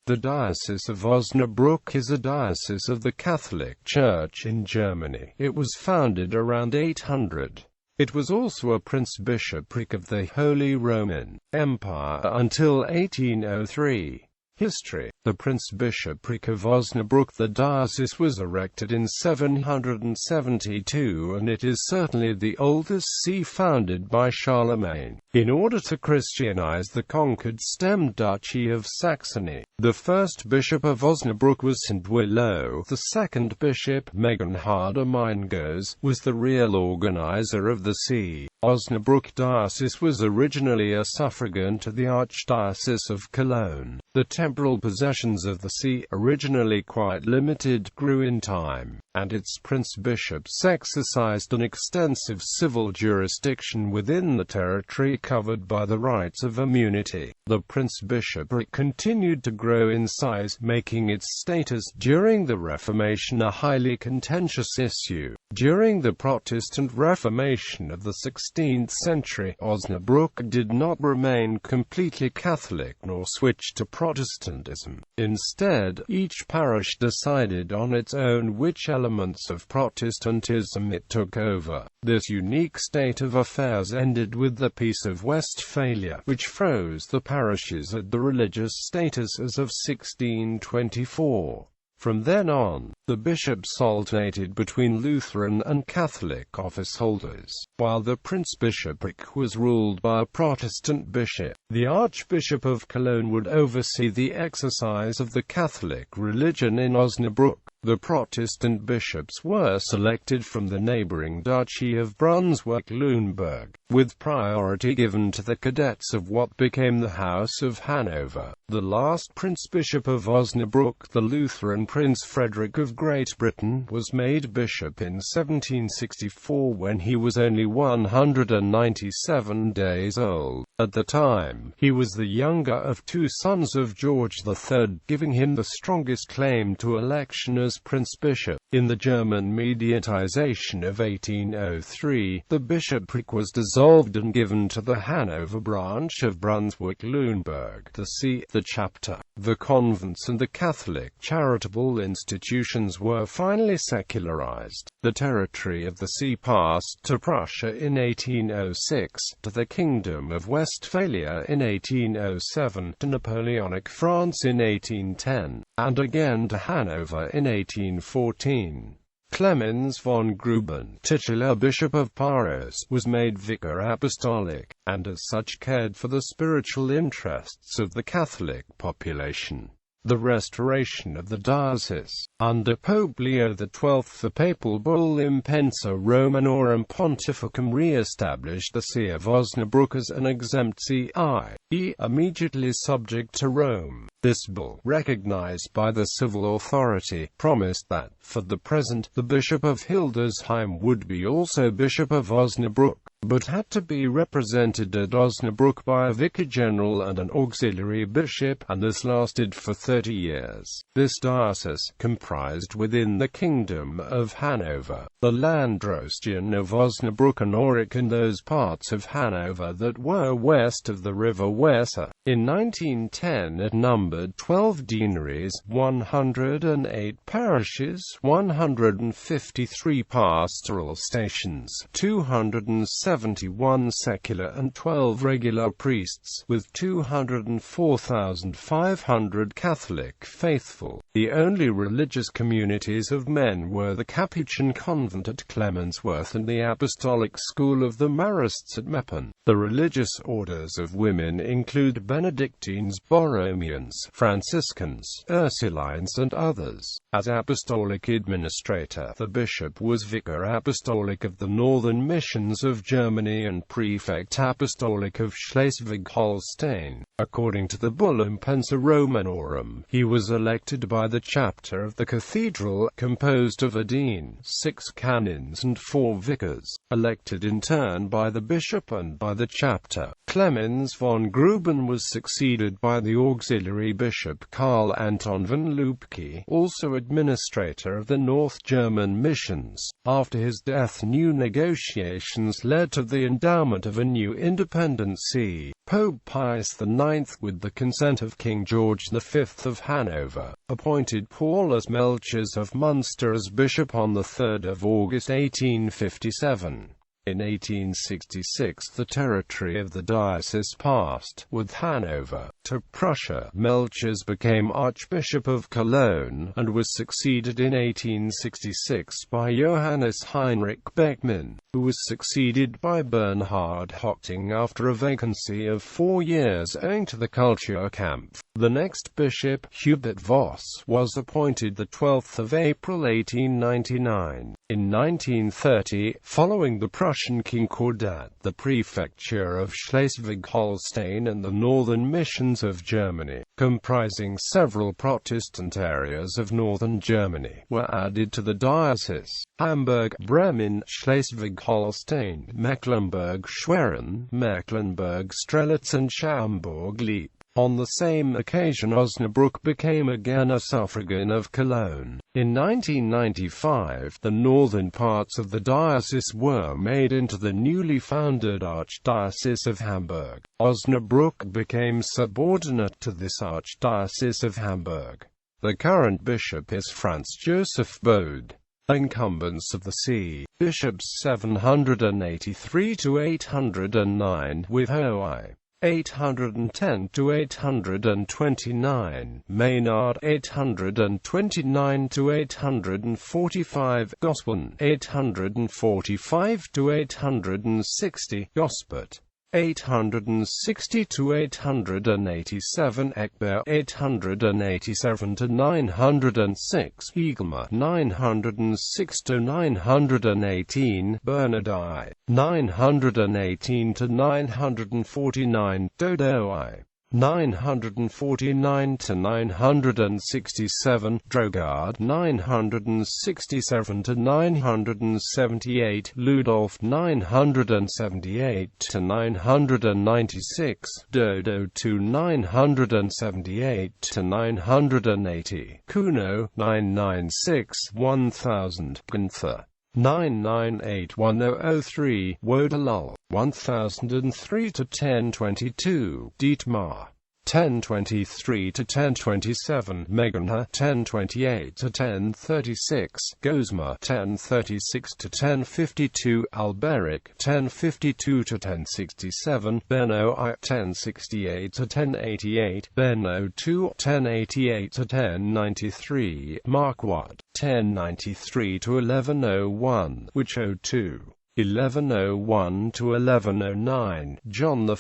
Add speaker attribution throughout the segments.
Speaker 1: The Diocese of Osnabrück is a diocese of the Catholic Church in Germany. It was founded around 800. It was also a Prince-Bishopric of the Holy Roman Empire until 1803. History. The Prince-Bishopric of Osnabrück. The diocese was erected in 772 and it is certainly the oldest see founded by Charlemagne, in order to Christianize the conquered stem Duchy of Saxony. The first bishop of Osnabrück was St. Willow. The second bishop, Megenhardt Meingos, was the real organizer of the see. Osnabrück diocese was originally a suffragan to the Archdiocese of Cologne. The temporal possessions of the see, originally quite limited, grew in time, and its prince-bishops exercised an extensive civil jurisdiction within the territory covered by the rights of immunity. The Prince-Bishopric continued to grow in size, making its status during the Reformation a highly contentious issue. During the Protestant Reformation of the 16th century, Osnabrück did not remain completely Catholic nor switch to Protestantism. Instead, each parish decided on its own which elements of Protestantism it took over. This unique state of affairs ended with the Peace of Westphalia, which froze the parishes at the religious status as of 1624. From then on, the bishops alternated between Lutheran and Catholic office holders. While the Prince-Bishopric was ruled by a Protestant bishop, the Archbishop of Cologne would oversee the exercise of the Catholic religion in Osnabrück. The Protestant bishops were selected from the neighboring Duchy of Brunswick-Lüneburg, with priority given to the cadets of what became the House of Hanover. The last Prince-Bishop of Osnabrück, the Lutheran Prince Frederick of Great Britain, was made bishop in 1764 when he was only 197 days old. At the time, he was the younger of two sons of George III, giving him the strongest claim to election as Prince-Bishop. In the German mediatization of 1803, the bishopric was dissolved and given to the Hanover branch of Brunswick-Lüneburg. The see, the chapter, the convents and the Catholic charitable institutions were finally secularized. The territory of the see passed to Prussia in 1806, to the Kingdom of Westphalia in 1807, to Napoleonic France in 1810, and again to Hanover in 1814. Clemens von Gruben, titular Bishop of Paris, was made Vicar Apostolic, and as such cared for the spiritual interests of the Catholic population. The restoration of the diocese. Under Pope Leo XII, the papal bull Impensa Romanorum Pontificum re-established the see of Osnabrück as an exempt see, i.e., immediately subject to Rome. This bull, recognized by the civil authority, promised that, for the present, the Bishop of Hildesheim would be also Bishop of Osnabrück, but had to be represented at Osnabrück by a vicar general and an auxiliary bishop, and this lasted for 30 years. This diocese comprised within the Kingdom of Hanover, the Landrostian of Osnabrück and Aurich and those parts of Hanover that were west of the river Weser. In 1910 it numbered 12 deaneries, 108 parishes, 153 pastoral stations, 271 secular and 12 regular priests, with 204,500 Catholic faithful. The only religious communities of men were the Capuchin convent at Clemensworth and the Apostolic School of the Marists at Meppen. The religious orders of women include Benedictines, Borromeans, Franciscans, Ursulines and others. As apostolic administrator, the bishop was vicar apostolic of the northern missions of Germany and prefect apostolic of Schleswig-Holstein. According to the bull Impensa Romanorum, he was elected by the chapter of the cathedral, composed of a dean, 6 canons and 4 vicars, elected in turn by the bishop and by the chapter. Clemens von Gruben was succeeded by the auxiliary bishop Karl Anton von Lübke, also administrator of the North German missions. After his death, new negotiations led to the endowment of a new independent see. Pope Pius IX, with the consent of King George V of Hanover, appointed Paulus Melchers of Munster as bishop on 3 August 1857. In 1866 the territory of the diocese passed, with Hanover, to Prussia. Melchers became Archbishop of Cologne, and was succeeded in 1866 by Johannes Heinrich Beckmann, who was succeeded by Bernhard Haupting after a vacancy of 4 years owing to the Kulturkampf. The next bishop, Hubert Voss, was appointed 12 April 1899. In 1930, following the Prussian Concordat, the prefecture of Schleswig-Holstein and the northern missions of Germany, comprising several Protestant areas of northern Germany, were added to the diocese. Hamburg, Bremen, Schleswig-Holstein, Mecklenburg-Schwerin, Mecklenburg-Strelitz and Schaumburg-Lippe. On the same occasion Osnabrück became again a suffragan of Cologne. In 1995, the northern parts of the diocese were made into the newly founded Archdiocese of Hamburg. Osnabrück became subordinate to this Archdiocese of Hamburg. The current bishop is Franz Joseph Bode. Incumbents of the see: Bishops 783 to 809, with Hoi 810 to 829, Maynard 829 to 845, Goswin 845 to 860, Gospert 860 to 887, Ekber 887 to 906, Egelmer 906 to 918, Bernardai 918 to 949, Dodoi 949 to 967, Drogard 967 to 978, Ludolf 978 to 996, Dodo to 978 to 980, Kuno 996 1000, Gunther 998-1003, Wodelal 1003 to 1022, Dietmar 1023 to 1027, Megenha 1028 to 1036, Gozma 1036 to 1052, Alberic 1052 to 1067, Benno I 1068 to 1088, Benno II 1088 to 1093, Marquard 1093 to 1101, Wicho II 1101 to 1109, John I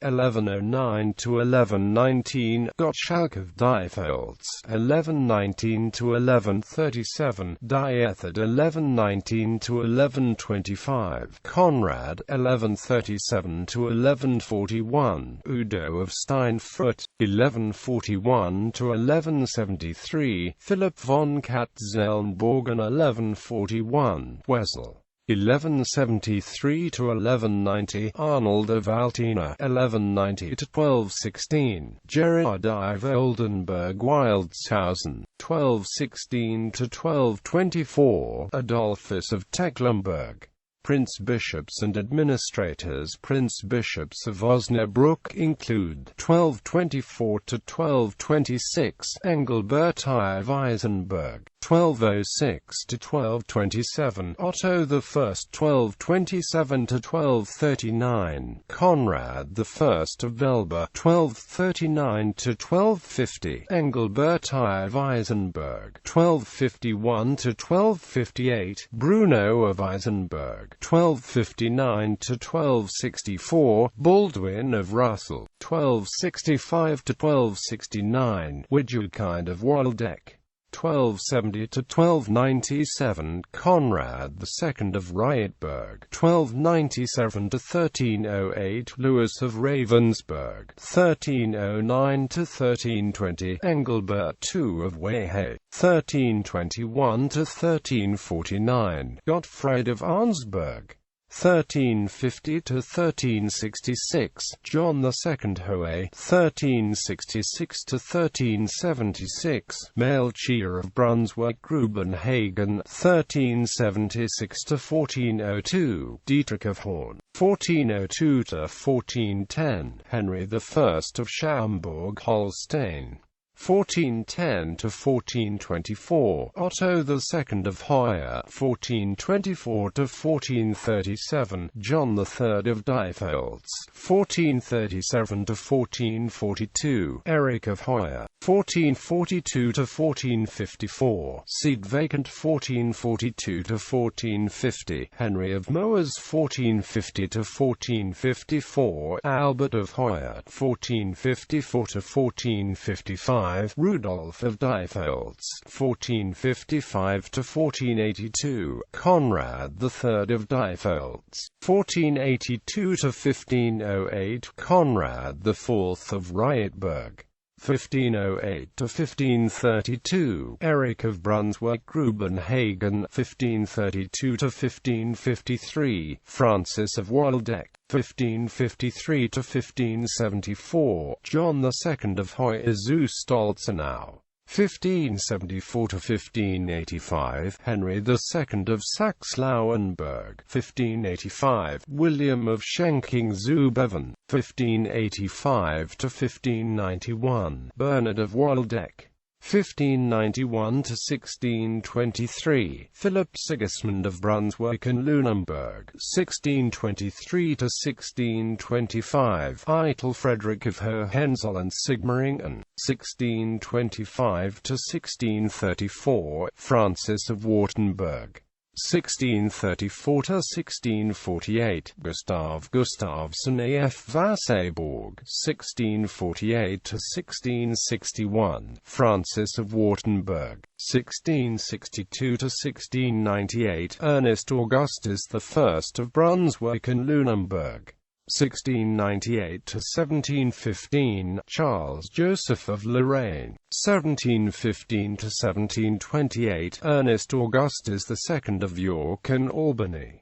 Speaker 1: 1109 to 1119, Gottschalk of Diefelds 1119 to 1137, Diethard 1119 to 1125, Conrad 1137 to 1141, Udo of Steinfurt 1141 to 1173, Philip von Katzelnborgen 1141, Wessel 1173 to 1190, Arnold of Altena 1190 to 1216, Gerard of Oldenburg Wildshausen 1216 to 1224, Adolphus of Tecklenburg. Prince-bishops and administrators. Prince-bishops of Osnabrück include 1224 to 1226, Engelbert I of Eisenberg 1206 to 1227, Otto I 1227 to 1239, Conrad I of Elba 1239 to 1250, Engelbert I of Eisenberg 1251 to 1258, Bruno of Eisenberg 1259 to 1264, Baldwin of Russell 1265 to 1269, Widukind of Waldeck 1270 to 1297, Conrad II of Rietberg 1297 to 1308, Louis of Ravensburg 1309 to 1320, Engelbert II of Wehe 1321 to 1349, Gottfried of Arnsberg 1350 to 1366, John II Hoé, 1366 to 1376, Melchior of Brunswick-Grubenhagen, 1376 to 1402, Dietrich of Horn, 1402 to 1410, Henry I of Schaumburg-Holstein, 1410 to 1424, Otto II of Hoya, 1424 to 1437, John III of Diepholz, 1437 to 1442, Eric of Hoya, 1442 to 1454, seat vacant 1442 to 1450, Henry of Moers 1450 to 1454, Albert of Hoya, 1454 to 1455, Rudolf of Diepholz, 1455 to 1482, Conrad III of Diepholz, 1482 to 1508, Conrad IV of Rietberg, 1508 to 1532, Eric of Brunswick-Grubenhagen, 1532 to 1553, Francis of Waldeck, 1553 to 1574, John II of Hoya zu Stolzenau, 1574 to 1585, Henry II of Saxe-Lauenburg, 1585, William of Schenking zu Bevern, 1585 to 1591, Bernard of Waldeck, 1591 to 1623, Philip Sigismund of Brunswick and Lunenburg, 1623 to 1625, Eitel Frederick of Hohenzollern Sigmaringen, 1625 to 1634, Francis of Wartenberg, 1634 to 1648, Gustav Gustavsson af Vasseborg, 1648 to 1661, Francis of Wartenberg, 1662 to 1698, Ernest Augustus I of Brunswick and Lunenburg, 1698 to 1715, Charles Joseph of Lorraine, 1715 to 1728, Ernest Augustus II of York and Albany,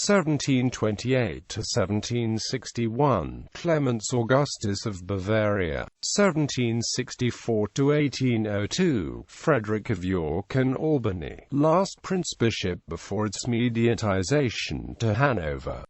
Speaker 1: 1728 to 1761, Clemens Augustus of Bavaria, 1764 to 1802, Frederick of York and Albany, last Prince-Bishop before its mediatization to Hanover.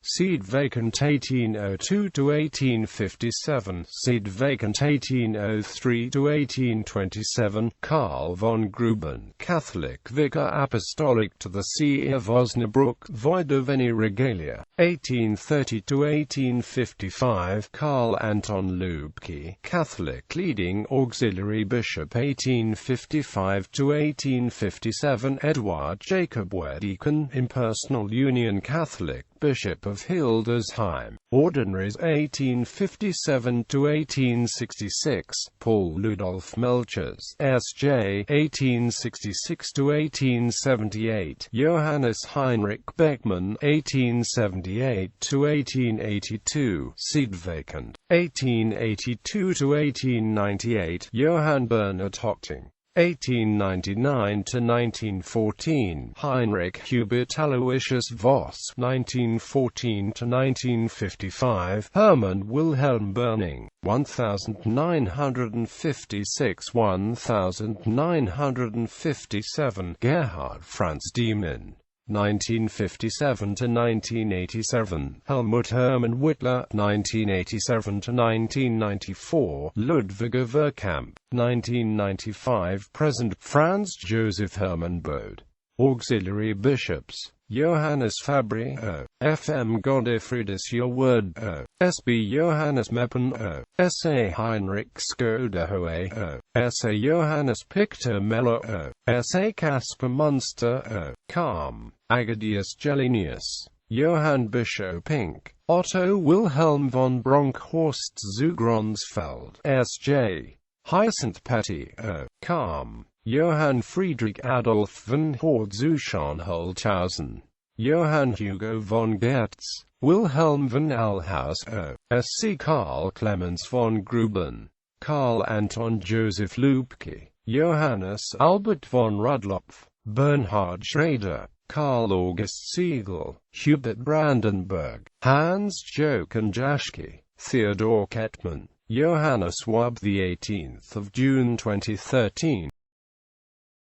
Speaker 1: Seat vacant 1802 to 1857, seat vacant 1803 to 1827, Karl von Gruben, Catholic Vicar Apostolic to the See of Osnabrück, void of any regalia, 1830 to 1855, Karl Anton Lubke, Catholic leading auxiliary bishop 1855 to 1857, Eduard Jacob Wedekind, impersonal Union Catholic, Bishop of Hildesheim, Ordinaries 1857 to 1866, Paul Ludolf Melchers, S.J. 1866 to 1878, Johannes Heinrich Beckmann 1878 to 1882, seat vacant, 1882 to 1898, Johann Bernhard Hochting, 1899 to 1914, Heinrich Hubert Aloysius Voss, 1914 to 1955, Hermann Wilhelm Berning, 1956–1957, Gerhard Franz Diemen, 1957 to 1987, Helmut Hermann Wittler, 1987 to 1994, Ludwig Verkamp, 1995 present, Franz Joseph Hermann Bode. Auxiliary bishops: Johannes Fabri, F.M. Godefriedus Your Word, S.B. Johannes Meppen, S.A. Heinrich Skodehoe, S.A. Johannes Pictor Meller, S.A. Caspar Munster, Calm, Agadius Gelenius, Johann Bischopink, Otto Wilhelm von Bronkhorst zu Gronsfeld, S.J. Hyacinth Petty, Calm, Johann Friedrich Adolf von Hort zu Schönholzhausen, Johann Hugo von Goetz, Wilhelm von Alhaus, S.C. Karl Clemens von Gruben, Karl Anton Joseph Lubke, Johannes Albert von Rudloff, Bernhard Schrader, Karl August Siegel, Hubert Brandenburg, Hans Jochen Jaschke, Theodor Kettmann, Johannes Wab, the 18th of June 2013.